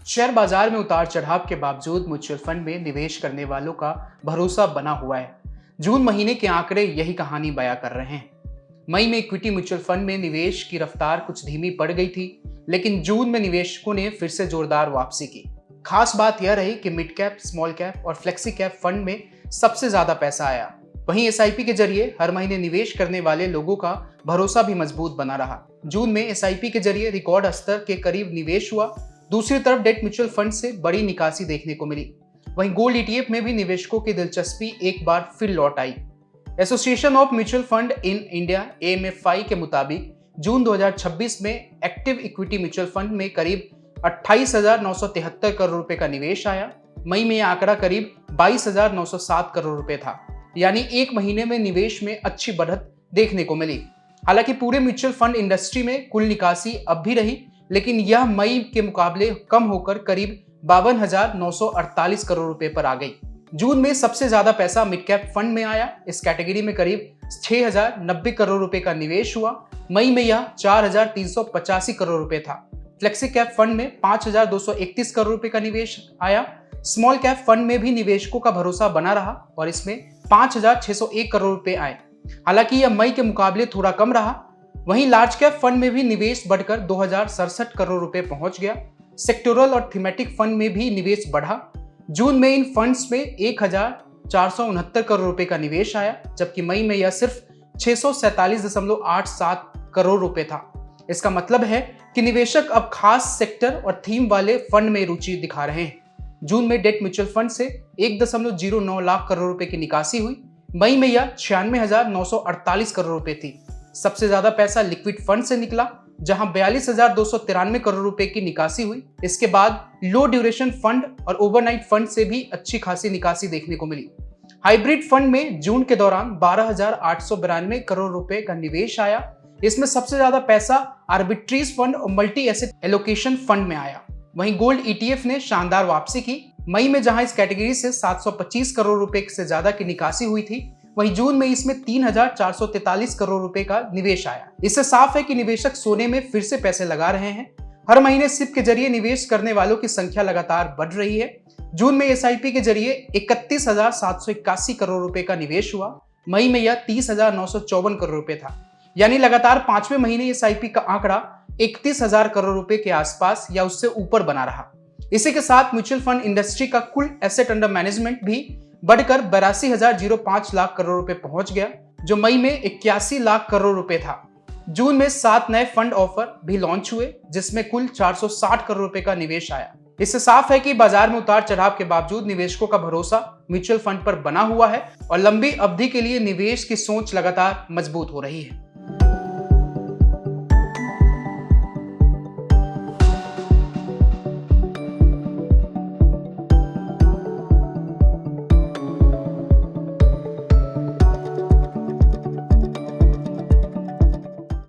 Share बाजार में उतार चढ़ाव के बावजूद म्यूचुअल फंड में निवेश करने वालों का भरोसा बना हुआ है। जून महीने के आंकड़े यही कहानी बयां कर रहे हैं। मई में इक्विटी म्यूचुअल फंड में निवेश की रफ्तार कुछ धीमी पड़ गई थी, लेकिन जून में निवेशकों ने फिर से जोरदार वापसी की। खास बात यह रही कि मिड कैप, स्मॉल कैप और फ्लेक्सी कैप फंड में सबसे ज्यादा पैसा आया। वहीं एसआईपी के जरिए हर महीने निवेश करने वाले लोगों का भरोसा भी मजबूत बना रहा। जून में एसआईपी के जरिए रिकॉर्ड स्तर के करीब निवेश हुआ। दूसरी तरफ डेट म्यूचुअल फंड से बड़ी निकासी देखने को मिली। वहीं गोल्ड ईटीएफ में भी निवेशकों की दिलचस्पी एक बार फिर लौट आई। Association of mutual fund in India (AMFI) के मुताबिक जून 2026 में एक्टिव इक्विटी म्यूचुअल फंड में करीब 28,973 करोड़ रुपए का निवेश आया। मई में यह आंकड़ा करीब 22,907 करोड़ रुपए था, यानी एक महीने में निवेश में अच्छी बढ़त देखने को मिली। हालांकि पूरे म्यूचुअल फंड इंडस्ट्री में कुल निकासी अब भी रही, लेकिन यह मई के मुकाबले कम होकर करीब 52,948 करोड़ रुपए पर आ गई। जून में सबसे ज्यादा पैसा मिड कैप फंड में आया। इस कैटेगरी में करीब 6,090 करोड़ रुपए का निवेश हुआ। मई में यह 4,385 करोड़ रुपए था। फ्लेक्सी कैप फंड में 5,231 करोड़ रुपए का निवेश आया। स्मॉल कैप फंड में भी निवेशकों का भरोसा बना रहा और इसमें 5,601 करोड़ रुपए आए। हालांकि यह मई के मुकाबले थोड़ा कम रहा। वहीं लार्ज कैप फंड में भी निवेश बढ़कर 2,067 करोड़ रुपए पहुंच गया। सेक्टोरल और थीमेटिक फंड में भी निवेश बढ़ा। जून में इन फंड्स में 1,469 करोड़ रुपए का निवेश आया, जबकि मई में यह सिर्फ 647.87 करोड़ रुपए था। इसका मतलब है कि निवेशक अब खास सेक्टर और थीम वाले फंड में रुचि दिखा रहे हैं। जून में डेट म्यूचुअल फंड से 1.09 लाख करोड़ रुपए की निकासी हुई। मई में यह 96,948 करोड़ रुपए थी। सबसे ज्यादा पैसा लिक्विड फंड से निकला, जहां 42,293 करोड़ रुपए की निकासी हुई। इसके बाद लो ड्यूरेशन फंड और ओवरनाइट फंड से भी अच्छी खासी निकासी देखने को मिली। हाइब्रिड फंड में जून के दौरान 12,892 करोड़ रुपए का निवेश आया। इसमें सबसे ज्यादा पैसा आर्बिट्रीज फंड और मल्टी एसेट एलोकेशन फंड में आया। वहीं गोल्ड ईटीएफ ने शानदार वापसी की। मई में जहां इस कैटेगरी से 725 करोड़ रुपए से ज्यादा की निकासी हुई थी, वहीं जून में इसमें 3,443 करोड़ रुपए का निवेश आया। इससे साफ है कि निवेशक सोने में फिर से पैसे लगा रहे हैं। हर महीने सिप के जरिए निवेश करने वालों की संख्या लगातार बढ़ रही है। जून में एसआईपी के जरिए 31,781 करोड़ रुपए का निवेश हुआ। मई में यह 30,954 करोड़ रुपए था, यानी लगातार 5वें महीने एसआईपी का आंकड़ा 31,000 करोड़ रुपए के आसपास या उससे ऊपर बना रहा। इसी के साथ म्यूचुअल फंड इंडस्ट्री का कुल एसेट अंडर मैनेजमेंट भी बढ़कर 82,005 लाख करोड़ रुपए पहुंच गया, जो मई में 81 लाख करोड़ रुपए था। जून में 7 नए फंड ऑफर भी लॉन्च हुए, जिसमें कुल 460 करोड़ रुपए का निवेश आया। इससे साफ है कि बाजार में उतार चढ़ाव के बावजूद निवेशकों का भरोसा म्यूचुअल फंड पर बना हुआ है और लंबी अवधि के लिए निवेश की सोच लगातार मजबूत हो रही है।